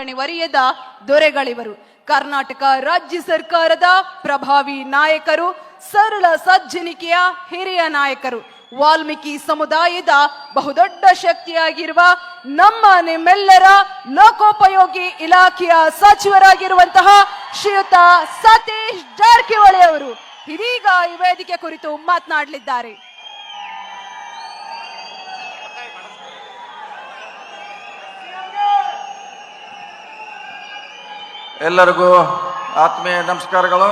ಮಣಿವರಿಯದ ದೊರೆಗಳಿವರು. ಕರ್ನಾಟಕ ರಾಜ್ಯ ಸರ್ಕಾರದ ಪ್ರಭಾವಿ ನಾಯಕರು, ಸರಳ ಸಜ್ಜನಿಕೆಯ ಹಿರಿಯ ನಾಯಕರು, ವಾಲ್ಮೀಕಿ ಸಮುದಾಯದ ಬಹುದೊಡ್ಡ ಶಕ್ತಿಯಾಗಿರುವ ನಮ್ಮ ನಿಮ್ಮೆಲ್ಲರ ಲೋಕೋಪಯೋಗಿ ಇಲಾಖೆಯ ಸಚಿವರಾಗಿರುವಂತಹ ಶ್ರೀಯುತ ಸತೀಶ್ ಜಾರಕಿಹೊಳಿ ಅವರು ಇದೀಗ ಈ ವೇದಿಕೆ ಕುರಿತು ಮಾತನಾಡಲಿದ್ದಾರೆ. ಎಲ್ಲರಿಗೂ ಆತ್ಮೀಯ ನಮಸ್ಕಾರಗಳು.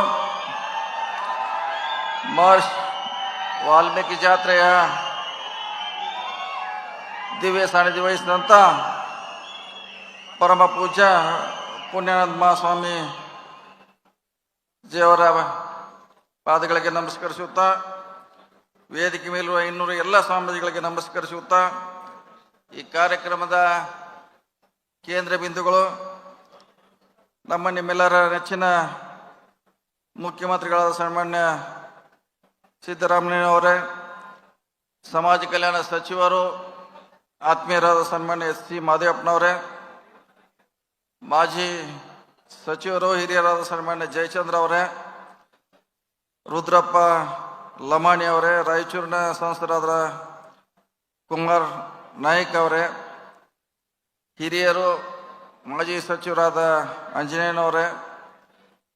ಮಾರ್ಚ್ ವಾಲ್ಮೀಕಿ ಜಾತ್ರೆಯ ದಿವ್ಯ ಸಾನ್ನಿಧ್ಯ ವಹಿಸಿದಂಥ ಪರಮ ಪೂಜ್ಯ ಪುಣ್ಯಾನಂದ ಮಹಾಸ್ವಾಮಿ ಜಿಯವರ ಪಾದಗಳಿಗೆ ನಮಸ್ಕರಿಸುತ್ತಾ, ವೇದಿಕೆ ಮೇಲಿರುವ ಇನ್ನೂರು ಎಲ್ಲ ಸ್ವಾಮೀಜಿಗಳಿಗೆ ನಮಸ್ಕರಿಸುತ್ತಾ, ಈ ಕಾರ್ಯಕ್ರಮದ ಕೇಂದ್ರ ಬಿಂದುಗಳು ನಮ್ಮ ನಿಮ್ಮೆಲ್ಲರ ನೆಚ್ಚಿನ ಮುಖ್ಯಮಂತ್ರಿಗಳಾದ ಸನ್ಮಾನ್ಯ ಸಿದ್ದರಾಮಯ್ಯನವರೇ, ಸಮಾಜ ಕಲ್ಯಾಣ ಸಚಿವರು ಆತ್ಮೀಯರಾದ ಸನ್ಮಾನ್ಯ ಸಿ ಮಾದೇವಪ್ಪನವರೇ, ಮಾಜಿ ಸಚಿವರು ಹಿರಿಯರಾದ ಸನ್ಮಾನ್ಯ ಜಯಚಂದ್ರ ಅವರೇ, ರುದ್ರಪ್ಪ ಲಮಾಣಿ ಅವರೇ, ರಾಯಚೂರಿನ ಸಂಸದರಾದ ಕುಮಾರ್ ನಾಯ್ಕ್ ಅವರೇ, ಹಿರಿಯರು ಮಾಜಿ ಸಚಿವರಾದ ಆಂಜನೇಯನವರೇ,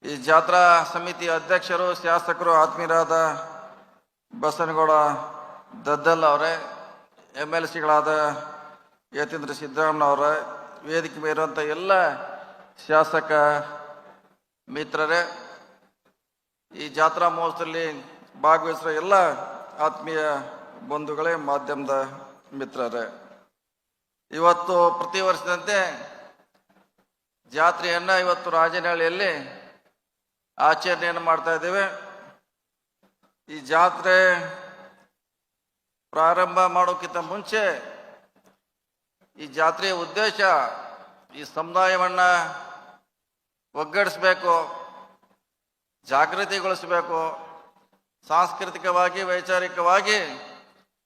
ಈ ಜಾತ್ರಾ ಸಮಿತಿ ಅಧ್ಯಕ್ಷರು ಶಾಸಕರು ಆತ್ಮೀಯರಾದ ಬಸನಗೌಡ ದದ್ದಲ್ ಅವರೇ, MLCಗಳಾದ ಯತೀಂದ್ರ ಸಿದ್ದರಾಮಯ್ಯನವರೇ, ವೇದಿಕೆ ಮೇಲಿರುವಂಥ ಎಲ್ಲ ಶಾಸಕ ಮಿತ್ರರೇ, ಈ ಜಾತ್ರಾ ಮಹೋತ್ಸವದಲ್ಲಿ ಭಾಗವಹಿಸುವ ಎಲ್ಲ ಆತ್ಮೀಯ ಬಂಧುಗಳೇ, ಮಾಧ್ಯಮದ ಮಿತ್ರರೇ, ಇವತ್ತು ಪ್ರತಿ ವರ್ಷದಂತೆ ಜಾತ್ರೆಯನ್ನು ಇವತ್ತು ರಾಜನಹಳ್ಳಿಯಲ್ಲಿ ಆಚರಣೆಯನ್ನು ಮಾಡ್ತಾ ಇದ್ದೇವೆ. ಈ ಜಾತ್ರೆ ಪ್ರಾರಂಭ ಮಾಡೋಕ್ಕಿಂತ ಮುಂಚೆ ಈ ಜಾತ್ರೆಯ ಉದ್ದೇಶ ಈ ಸಮುದಾಯವನ್ನು ಒಗ್ಗಡಿಸಬೇಕು, ಜಾಗೃತಿಗೊಳಿಸಬೇಕು, ಸಾಂಸ್ಕೃತಿಕವಾಗಿ ವೈಚಾರಿಕವಾಗಿ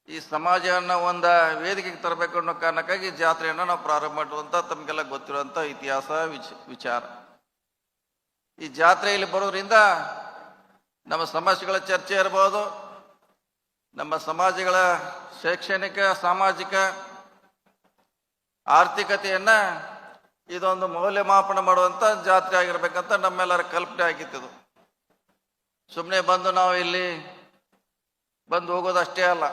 ಈ ಸಮಾಜವನ್ನು ಒಂದು ವೇದಿಕೆಗೆ ತರಬೇಕು ಅನ್ನೋ ಕಾರಣಕ್ಕಾಗಿ ಜಾತ್ರೆಯನ್ನು ನಾವು ಪ್ರಾರಂಭ ಮಾಡುವಂಥ ತಮಗೆಲ್ಲ ಗೊತ್ತಿರುವಂಥ ಇತಿಹಾಸ ವಿಚಾರ. ಈ ಜಾತ್ರೆಯಲ್ಲಿ ಬರೋದ್ರಿಂದ ನಮ್ಮ ಸಮಸ್ಯೆಗಳ ಚರ್ಚೆ ಇರ್ಬೋದು, ನಮ್ಮ ಸಮಾಜಗಳ ಶೈಕ್ಷಣಿಕ ಸಾಮಾಜಿಕ ಆರ್ಥಿಕತೆಯನ್ನು ಇದೊಂದು ಮೌಲ್ಯಮಾಪನ ಮಾಡುವಂಥ ಜಾತ್ರೆ ಆಗಿರ್ಬೇಕಂತ ನಮ್ಮೆಲ್ಲರ ಕಲ್ಪನೆ ಆಗಿತ್ತು. ಸುಮ್ಮನೆ ಬಂದು ನಾವು ಇಲ್ಲಿ ಬಂದು ಹೋಗೋದಷ್ಟೇ ಅಲ್ಲ,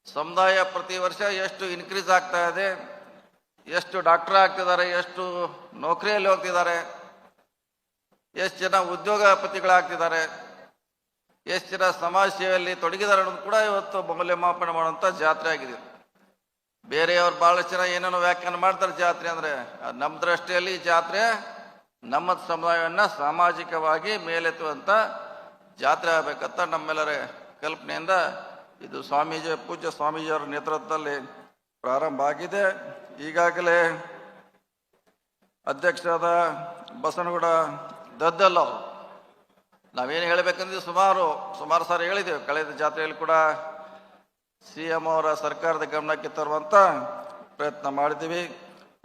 ಸಮುದಾಯ ಪ್ರತಿ ವರ್ಷ ಎಷ್ಟು ಇನ್ಕ್ರೀಸ್ ಆಗ್ತಾ ಇದೆ, ಎಷ್ಟು ಡಾಕ್ಟರ್ ಆಗ್ತಿದ್ದಾರೆ, ಎಷ್ಟು ನೌಕರಿಯಲ್ಲಿ ಹೋಗ್ತಿದ್ದಾರೆ, ಎಷ್ಟು ಜನ ಉದ್ಯೋಗಪತಿಗಳಾಗ್ತಿದ್ದಾರೆ, ಎಷ್ಟು ಜನ ಸಮಾಜ ಸೇವೆಯಲ್ಲಿ ತೊಡಗಿದ್ದಾರೆ ಅನ್ನೋದು ಕೂಡ ಇವತ್ತು ಮೌಲ್ಯಮಾಪನ ಮಾಡುವಂಥ ಜಾತ್ರೆ ಆಗಿದೆ. ಬೇರೆಯವ್ರು ಭಾಳಷ್ಟು ಜನ ಏನೇನೋ ವ್ಯಾಖ್ಯಾನ ಮಾಡ್ತಾರೆ ಜಾತ್ರೆ ಅಂದರೆ, ನಮ್ಮ ದೃಷ್ಟಿಯಲ್ಲಿ ಜಾತ್ರೆ ನಮ್ಮ ಸಮುದಾಯವನ್ನು ಸಾಮಾಜಿಕವಾಗಿ ಮೇಲೆತ್ತುವಂಥ ಜಾತ್ರೆ ಆಗಬೇಕಂತ ನಮ್ಮೆಲ್ಲರ ಕಲ್ಪನೆಯಿಂದ ಇದು ಪೂಜ್ಯ ಸ್ವಾಮೀಜಿಯವರ ನೇತೃತ್ವದಲ್ಲಿ ಪ್ರಾರಂಭ ಆಗಿದೆ. ಈಗಾಗಲೇ ಅಧ್ಯಕ್ಷರಾದ ಬಸನಗೌಡ ದದ್ದಲ್ ಅವರು ನಾವೇನು ಹೇಳಬೇಕಂದ್ರೆ ಸುಮಾರು ಸಾರಿ ಹೇಳಿದ್ದೇವೆ. ಕಳೆದ ಜಾತ್ರೆಯಲ್ಲಿ ಕೂಡ CM ಅವರ ಸರ್ಕಾರದ ಗಮನಕ್ಕೆ ತರುವಂಥ ಪ್ರಯತ್ನ ಮಾಡಿದ್ದೀವಿ.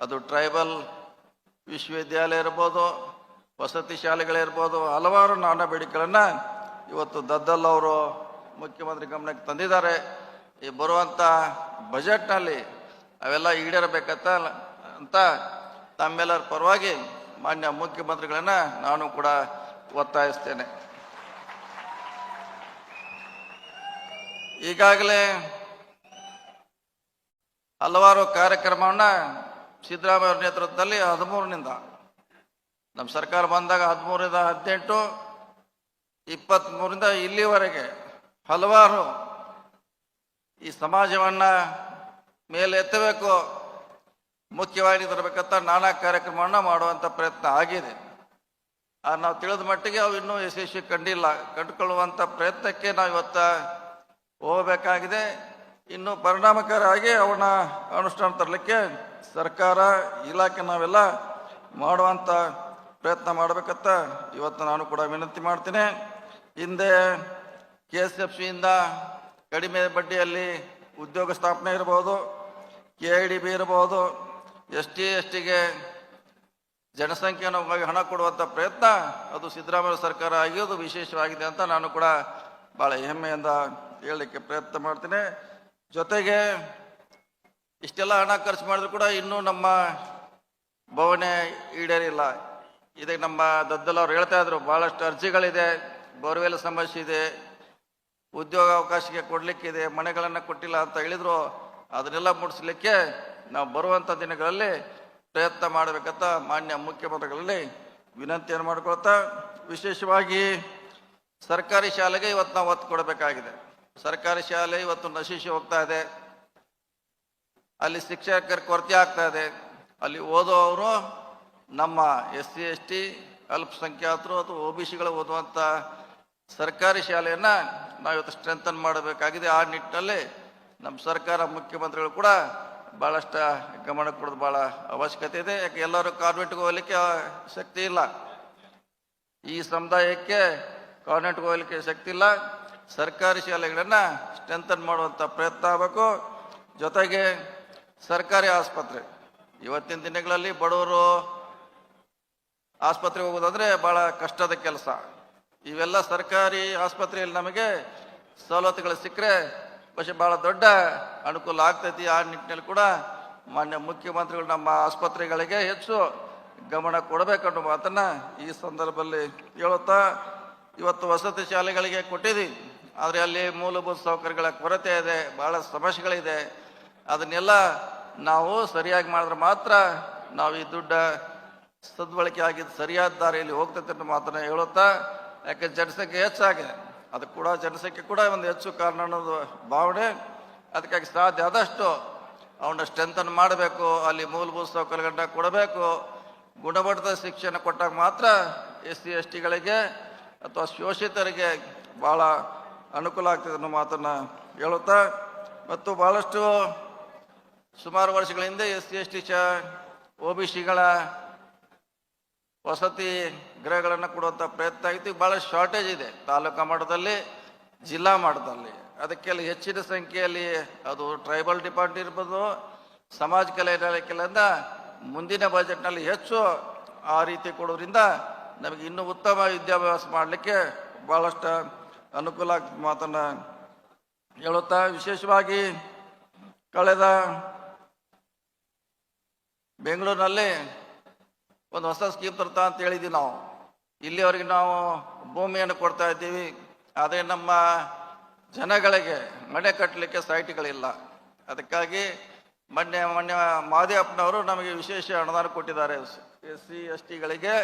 ಅದು ಟ್ರೈಬಲ್ ವಿಶ್ವವಿದ್ಯಾಲಯ ಇರ್ಬೋದು, ವಸತಿ ಶಾಲೆಗಳಿರ್ಬೋದು, ಹಲವಾರು ನಾನಾ ಬೇಡಿಕೆಗಳನ್ನು ಇವತ್ತು ದದ್ದಲ್ ಅವರು ಮುಖ್ಯಮಂತ್ರಿ ಗಮನಕ್ಕೆ ತಂದಿದ್ದಾರೆ. ಈ ಬರುವಂಥ ಬಜೆಟ್ನಲ್ಲಿ ಅವೆಲ್ಲ ಈಡೇರಬೇಕಂತ ತಮ್ಮೆಲ್ಲರ ಪರವಾಗಿ ಮಾನ್ಯ ಮುಖ್ಯಮಂತ್ರಿಗಳನ್ನು ನಾನು ಕೂಡ ಒತ್ತಾಯಿಸ್ತೇನೆ. ಈಗಾಗಲೇ ಹಲವಾರು ಕಾರ್ಯಕ್ರಮವನ್ನು ಸಿದ್ದರಾಮಯ್ಯ ಅವರ ನೇತೃತ್ವದಲ್ಲಿ 13ನಿಂದ ನಮ್ಮ ಸರ್ಕಾರ ಬಂದಾಗ 13ರಿಂದ 18, 23ರಿಂದ ಇಲ್ಲಿವರೆಗೆ ಹಲವಾರು ಈ ಸಮಾಜವನ್ನು ಮೇಲೆ ಎತ್ತಬೇಕು, ಮುಖ್ಯವಾಗಿ ತರಬೇಕಂತ ನಾನಾ ಕಾರ್ಯಕ್ರಮವನ್ನು ಮಾಡುವಂಥ ಪ್ರಯತ್ನ ಆಗಿದೆ. ನಾವು ತಿಳಿದ ಮಟ್ಟಿಗೆ ಅವು ಇನ್ನೂ ಯಶಸ್ವಿ ಕಂಡುಕೊಳ್ಳುವಂಥ ಪ್ರಯತ್ನಕ್ಕೆ ನಾವು ಇವತ್ತು ಹೋಗಬೇಕಾಗಿದೆ. ಇನ್ನು ಪರಿಣಾಮಕಾರಿಯಾಗಿ ಅವನ್ನ ಅನುಷ್ಠಾನ ತರಲಿಕ್ಕೆ ಸರ್ಕಾರ ಇಲಾಖೆ ನಾವೆಲ್ಲ ಮಾಡುವಂಥ ಪ್ರಯತ್ನ ಮಾಡಬೇಕಂತ ಇವತ್ತು ನಾನು ಕೂಡ ವಿನಂತಿ ಮಾಡ್ತೀನಿ. ಹಿಂದೆ KSFCಯಿಂದ ಕಡಿಮೆ ಬಡ್ಡಿಯಲ್ಲಿ ಉದ್ಯೋಗ ಸ್ಥಾಪನೆ ಇರ್ಬೋದು, KIDB ಇರ್ಬೋದು, ST STಗೆ ಜನಸಂಖ್ಯಾನುವಾಗಿ ಹಣ ಕೊಡುವಂಥ ಪ್ರಯತ್ನ ಅದು ಸಿದ್ದರಾಮಯ್ಯ ಸರ್ಕಾರ ಆಗಿರೋದು ವಿಶೇಷವಾಗಿದೆ ಅಂತ ನಾನು ಕೂಡ ಭಾಳ ಹೆಮ್ಮೆಯಿಂದ ಹೇಳಲಿಕ್ಕೆ ಪ್ರಯತ್ನ ಮಾಡ್ತೀನಿ. ಜೊತೆಗೆ ಇಷ್ಟೆಲ್ಲ ಹಣ ಖರ್ಚು ಮಾಡಿದ್ರು ಕೂಡ ಇನ್ನೂ ನಮ್ಮ ಭವನೆ ಈಡೇರಿಲ್ಲ. ಇದಕ್ಕೆ ನಮ್ಮ ದದ್ದಲ್ ಅವ್ರು ಹೇಳ್ತಾ ಇದ್ರು, ಭಾಳಷ್ಟು ಅರ್ಜಿಗಳಿದೆ, ಬೋರ್ವೆಲ್ ಸಮಸ್ಯೆ ಇದೆ, ಉದ್ಯೋಗ ಅವಕಾಶಕ್ಕೆ ಕೊಡಲಿಕ್ಕಿದೆ, ಮನೆಗಳನ್ನು ಕೊಟ್ಟಿಲ್ಲ ಅಂತ ಹೇಳಿದ್ರು. ಅದನ್ನೆಲ್ಲ ಮುಡಿಸ್ಲಿಕ್ಕೆ ನಾವು ಬರುವಂಥ ದಿನಗಳಲ್ಲಿ ಪ್ರಯತ್ನ ಮಾಡಬೇಕಂತ ಮಾನ್ಯ ಮುಖ್ಯಮಂತ್ರಿಗಳಲ್ಲಿ ವಿನಂತಿಯನ್ನು ಮಾಡ್ಕೊಳ್ತಾ, ವಿಶೇಷವಾಗಿ ಸರ್ಕಾರಿ ಶಾಲೆಗೆ ಇವತ್ತು ನಾವು ಒತ್ತು ಕೊಡಬೇಕಾಗಿದೆ. ಸರ್ಕಾರಿ ಶಾಲೆ ಇವತ್ತು ನಶಿಸಿ ಹೋಗ್ತಾ ಇದೆ. ಅಲ್ಲಿ ಶಿಕ್ಷಕರ ಕೊರತೆ ಆಗ್ತಾ ಇದೆ. ಅಲ್ಲಿ ಓದೋವರು ನಮ್ಮ SC ST ಅಲ್ಪಸಂಖ್ಯಾತರು ಅಥವಾ OBC ಗಳು ಓದುವಂಥ ಸರ್ಕಾರಿ ಶಾಲೆಯನ್ನು ನಾವು ಇವತ್ತು ಸ್ಟ್ರೆಂಥನ್ ಮಾಡಬೇಕಾಗಿದೆ. ಆ ನಿಟ್ಟಿನಲ್ಲಿ ನಮ್ಮ ಸರ್ಕಾರ ಮುಖ್ಯಮಂತ್ರಿಗಳು ಕೂಡ ಭಾಳಷ್ಟು ಗಮನ ಕೊಡೋದು ಭಾಳ ಅವಶ್ಯಕತೆ ಇದೆ. ಯಾಕೆ ಎಲ್ಲರೂ ಕಾನ್ವೆಂಟ್ಗೆ ಹೋಗ್ಲಿಕ್ಕೆ ಶಕ್ತಿ ಇಲ್ಲ. ಈ ಸಮುದಾಯಕ್ಕೆ ಕಾನ್ವೆಂಟ್ಗೆ ಹೋಗ್ಲಿಕ್ಕೆ ಶಕ್ತಿ ಇಲ್ಲ. ಸರ್ಕಾರಿ ಶಾಲೆಗಳನ್ನು ಸ್ಟ್ರೆಂಥನ್ ಮಾಡುವಂಥ ಪ್ರಯತ್ನ ಆಗಬೇಕು. ಜೊತೆಗೆ ಸರ್ಕಾರಿ ಆಸ್ಪತ್ರೆ, ಇವತ್ತಿನ ದಿನಗಳಲ್ಲಿ ಬಡವರು ಆಸ್ಪತ್ರೆಗೆ ಹೋಗೋದಂದ್ರೆ ಭಾಳ ಕಷ್ಟದ ಕೆಲಸ. ಇವೆಲ್ಲ ಸರ್ಕಾರಿ ಆಸ್ಪತ್ರೆಯಲ್ಲಿ ನಮಗೆ ಸವಲತ್ತುಗಳು ಸಿಕ್ಕರೆ പക്ഷെ ಭಾಳ ದೊಡ್ಡ ಅನುಕೂಲ ಆಗ್ತೈತಿ. ಆ ನಿಟ್ಟಿನಲ್ಲಿ ಕೂಡ ಮಾನ್ಯ ಮುಖ್ಯಮಂತ್ರಿಗಳು ನಮ್ಮ ಆಸ್ಪತ್ರೆಗಳಿಗೆ ಹೆಚ್ಚು ಗಮನ ಕೊಡಬೇಕನ್ನೋ ಮಾತನ್ನು ಈ ಸಂದರ್ಭದಲ್ಲಿ ಹೇಳುತ್ತಾ, ಇವತ್ತು ವಸತಿ ಶಾಲೆಗಳಿಗೆ ಕೊಟ್ಟಿದ್ದೀವಿ, ಆದರೆ ಅಲ್ಲಿ ಮೂಲಭೂತ ಸೌಕರ್ಯಗಳ ಕೊರತೆ ಇದೆ, ಭಾಳ ಸಮಸ್ಯೆಗಳಿದೆ. ಅದನ್ನೆಲ್ಲ ನಾವು ಸರಿಯಾಗಿ ಮಾಡಿದ್ರೆ ಮಾತ್ರ ನಾವು ಈ ದುಡ್ಡ ಸದ್ಬಳಕೆ ಆಗಿದ್ದು ಸರಿಯಾದ ದಾರಿಯಲ್ಲಿ ಹೋಗ್ತೈತೆ ಅನ್ನೋ ಮಾತನ್ನು ಹೇಳುತ್ತಾ, ಯಾಕೆ ಜನಸಂಖ್ಯೆ ಹೆಚ್ಚಾಗಿದೆ, ಅದು ಕೂಡ ಜನಸಂಖ್ಯೆ ಕೂಡ ಒಂದು ಹೆಚ್ಚು ಕಾರಣ ಅನ್ನೋದು ಭಾವನೆ. ಅದಕ್ಕಾಗಿ ಸಾಧ್ಯ ಆದಷ್ಟು ಅವನ್ನ ಸ್ಟ್ರೆಂಥನ್ ಮಾಡಬೇಕು. ಅಲ್ಲಿ ಮೂಲಭೂತ ಸೌಕರ್ಯಗಳನ್ನ ಕೊಡಬೇಕು. ಗುಣಮಟ್ಟದ ಶಿಕ್ಷಣ ಕೊಟ್ಟಾಗ ಮಾತ್ರ SC ST ಗಳಿಗೆ ಅಥವಾ ಶೋಷಿತರಿಗೆ ಭಾಳ ಅನುಕೂಲ ಆಗ್ತದೆ ಅನ್ನೋ ಮಾತನ್ನು ಹೇಳುತ್ತಾ, ಮತ್ತು ಭಾಳಷ್ಟು ಸುಮಾರು ವರ್ಷಗಳ ಹಿಂದೆ SC ST OBC ಗಳ ವಸತಿ ಗೃಹಗಳನ್ನು ಕೊಡುವಂಥ ಪ್ರಯತ್ನ ಆಗಿತ್ತು. ಭಾಳ ಶಾರ್ಟೇಜ್ ಇದೆ ತಾಲೂಕಾ ಮಟ್ಟದಲ್ಲಿ, ಜಿಲ್ಲಾ ಮಟ್ಟದಲ್ಲಿ. ಅದಕ್ಕೆಲ್ಲ ಹೆಚ್ಚಿನ ಸಂಖ್ಯೆಯಲ್ಲಿ ಅದು ಟ್ರೈಬಲ್ ಡಿಪಾರ್ಟ್ಮೆಂಟ್ ಇರ್ಬೋದು, ಸಮಾಜ ಕಲ್ಯಾಣ ಇಲಾಖೆಯಿಂದ ಮುಂದಿನ ಬಜೆಟ್ನಲ್ಲಿ ಹೆಚ್ಚು ಆ ರೀತಿ ಕೊಡೋದ್ರಿಂದ ನಮಗೆ ಇನ್ನೂ ಉತ್ತಮ ವಿದ್ಯಾಭ್ಯಾಸ ಮಾಡಲಿಕ್ಕೆ ಭಾಳಷ್ಟು ಅನುಕೂಲ ಆಗ್ತದೆ ಮಾತನ್ನು ಹೇಳುತ್ತಾ, ವಿಶೇಷವಾಗಿ ಕಳೆದ ಬೆಂಗಳೂರಿನಲ್ಲಿ ಒಂದು ಹೊಸ ಸ್ಕೀಮ್ ತರ್ತಾ ಅಂತ ಹೇಳಿದ್ವಿ ನಾವು. ಇಲ್ಲಿವರೆಗೆ ನಾವು ಭೂಮಿಯನ್ನು ಕೊಡ್ತಾ ಇದ್ದೀವಿ, ಆದರೆ ನಮ್ಮ ಜನಗಳಿಗೆ ಮನೆ ಕಟ್ಟಲಿಕ್ಕೆ ಸೈಟ್ಗಳಿಲ್ಲ. ಅದಕ್ಕಾಗಿ ಮೊನ್ನೆ ಮಾದೇವಪ್ಪನವರು ನಮಗೆ ವಿಶೇಷ ಅನುದಾನ ಕೊಟ್ಟಿದ್ದಾರೆ. SC ST ಗಳಿಗೆ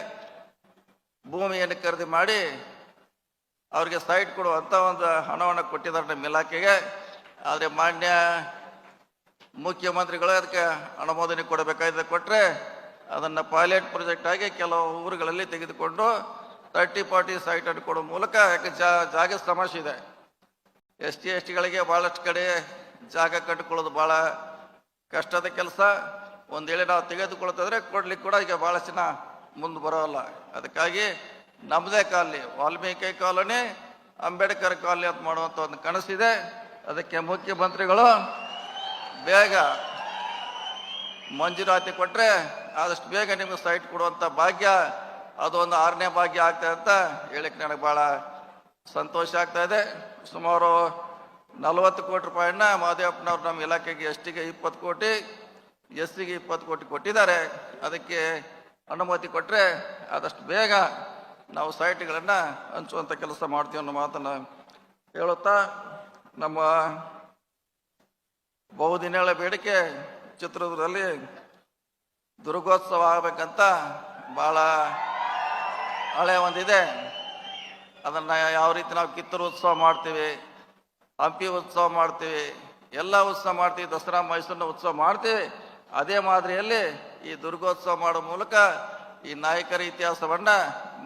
ಭೂಮಿಯನ್ನು ಖರೀದಿ ಮಾಡಿ ಅವರಿಗೆ ಸೈಟ್ ಕೊಡುವಂಥ ಒಂದು ಹಣವನ್ನು ಕೊಟ್ಟಿದ್ದಾರೆ ನಮ್ಮ ಇಲಾಖೆಗೆ. ಆದರೆ ಮಾನ್ಯ ಮುಖ್ಯಮಂತ್ರಿಗಳು ಅದಕ್ಕೆ ಅನುಮೋದನೆ ಕೊಡಬೇಕಾಗಿದೆ. ಕೊಟ್ಟರೆ ಅದನ್ನು ಪೈಲಟ್ ಪ್ರಾಜೆಕ್ಟ್ ಆಗಿ ಕೆಲವು ಊರುಗಳಲ್ಲಿ ತೆಗೆದುಕೊಂಡು 30-40 ಸೈಟನ್ನು ಕೊಡೋ ಮೂಲಕ, ಯಾಕೆ ಜಾಗ ಸಮಸ್ಯೆ ಇದೆ. ST ST ಗಳಿಗೆ ಭಾಳಷ್ಟು ಕಡೆ ಜಾಗ ಕಟ್ಟಿಕೊಳ್ಳೋದು ಭಾಳ ಕಷ್ಟದ ಕೆಲಸ. ಒಂದು ವೇಳೆ ನಾವು ತೆಗೆದುಕೊಳ್ತಿದ್ರೆ ಕೊಡ್ಲಿಕ್ಕೆ ಕೂಡ ಈಗ ಭಾಳಷ್ಟು ಜನ ಮುಂದೆ ಬರೋಲ್ಲ. ಅದಕ್ಕಾಗಿ ನಮ್ಮದೇ colony, Valmiki colony, Ambedkar colony ಅಂತ ಮಾಡುವಂಥ ಒಂದು ಕನಸಿದೆ. ಅದಕ್ಕೆ ಮುಖ್ಯಮಂತ್ರಿಗಳು ಬೇಗ ಮಂಜೂರಾತಿ ಕೊಟ್ಟರೆ ಆದಷ್ಟು ಬೇಗ ನಿಮಗೆ ಸೈಟ್ ಕೊಡುವಂಥ ಭಾಗ್ಯ, ಅದೊಂದು 6ನೇ ಭಾಗ್ಯ ಆಗ್ತದೆ ಅಂತ ಹೇಳಿಕ್ಕೆ ನನಗೆ ಭಾಳ ಸಂತೋಷ ಆಗ್ತಾ ಇದೆ. ಸುಮಾರು 40 ಕೋಟಿ ರೂಪಾಯಿನ ಮಾದೇವಪ್ಪನವ್ರು ನಮ್ಮ ಇಲಾಖೆಗೆ ST ಗೆ 20 ಕೋಟಿ, SC ಗೆ 20 ಕೋಟಿ ಕೊಟ್ಟಿದ್ದಾರೆ. ಅದಕ್ಕೆ ಅನುಮತಿ ಕೊಟ್ಟರೆ ಆದಷ್ಟು ಬೇಗ ನಾವು ಸೈಟ್ಗಳನ್ನು ಹಂಚುವಂಥ ಕೆಲಸ ಮಾಡ್ತೀವಿ ಅನ್ನೋ ಮಾತನ್ನು ಹೇಳುತ್ತಾ, ನಮ್ಮ ಬಹುದಿನಗಳ ಬೇಡಿಕೆ ಚಿತ್ರದುರ್ಗದಲ್ಲಿ ದುರ್ಗೋತ್ಸವ ಆಗಬೇಕಂತ ಭಾಳ ಹಳೆ ಒಂದಿದೆ. ಅದನ್ನು ಯಾವ ರೀತಿ ನಾವು ಕಿತ್ತೂರು ಉತ್ಸವ ಮಾಡ್ತೀವಿ, ಹಂಪಿ ಉತ್ಸವ ಮಾಡ್ತೀವಿ, ಎಲ್ಲ ಉತ್ಸವ ಮಾಡ್ತೀವಿ, ದಸರಾ ಮೈಸೂರಿನ ಉತ್ಸವ ಮಾಡ್ತೀವಿ, ಅದೇ ಮಾದರಿಯಲ್ಲಿ ಈ ದುರ್ಗೋತ್ಸವ ಮಾಡೋ ಮೂಲಕ ಈ ನಾಯಕರ ಇತಿಹಾಸವನ್ನು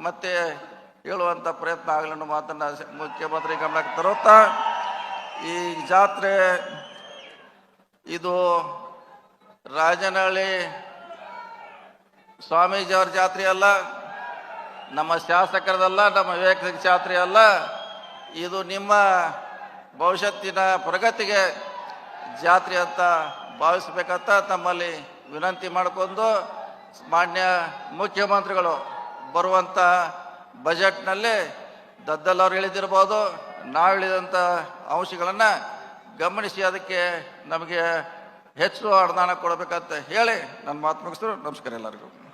ಮತ್ತೆ ಹೇಳುವಂಥ ಪ್ರಯತ್ನ ಆಗಲಿ ಅನ್ನೋ ಮಾತನ್ನು ಮುಖ್ಯಮಂತ್ರಿ ಗಮನಕ್ಕೆ ತರುತ್ತಾ, ಈ ಜಾತ್ರೆ ಇದು ರಾಜನಹಳ್ಳಿ ಸ್ವಾಮೀಜಿಯವರ ಜಾತ್ರೆ ಅಲ್ಲ, ನಮ್ಮ ಶಾಸಕರದಲ್ಲ, ನಮ್ಮ ವೈಯಕ್ತಿಕ ಜಾತ್ರೆ ಅಲ್ಲ. ಇದು ನಿಮ್ಮ ಭವಿಷ್ಯತ್ತಿನ ಪ್ರಗತಿಗೆ ಜಾತ್ರೆ ಅಂತ ಭಾವಿಸ್ಬೇಕಂತ ತಮ್ಮಲ್ಲಿ ವಿನಂತಿ ಮಾಡಿಕೊಂಡು ಮಾನ್ಯ ಮುಖ್ಯಮಂತ್ರಿಗಳು ಬರುವಂಥ ಬಜೆಟ್ನಲ್ಲಿ ದದ್ದಲ್ ಅವ್ರು ಹೇಳಿದಿರ್ಬೋದು, ನಾವು ಹೇಳಿದಂಥ ಅಂಶಗಳನ್ನು ಗಮನಿಸಿ ಅದಕ್ಕೆ ನಮಗೆ ಹೆಚ್ಚು ಅನುದಾನ ಕೊಡಬೇಕಂತ ಹೇಳಿ ನನ್ನ ಮಾತು ಮುಗಿಸಿದ್ರು. ನಮಸ್ಕಾರ ಎಲ್ಲರಿಗೂ.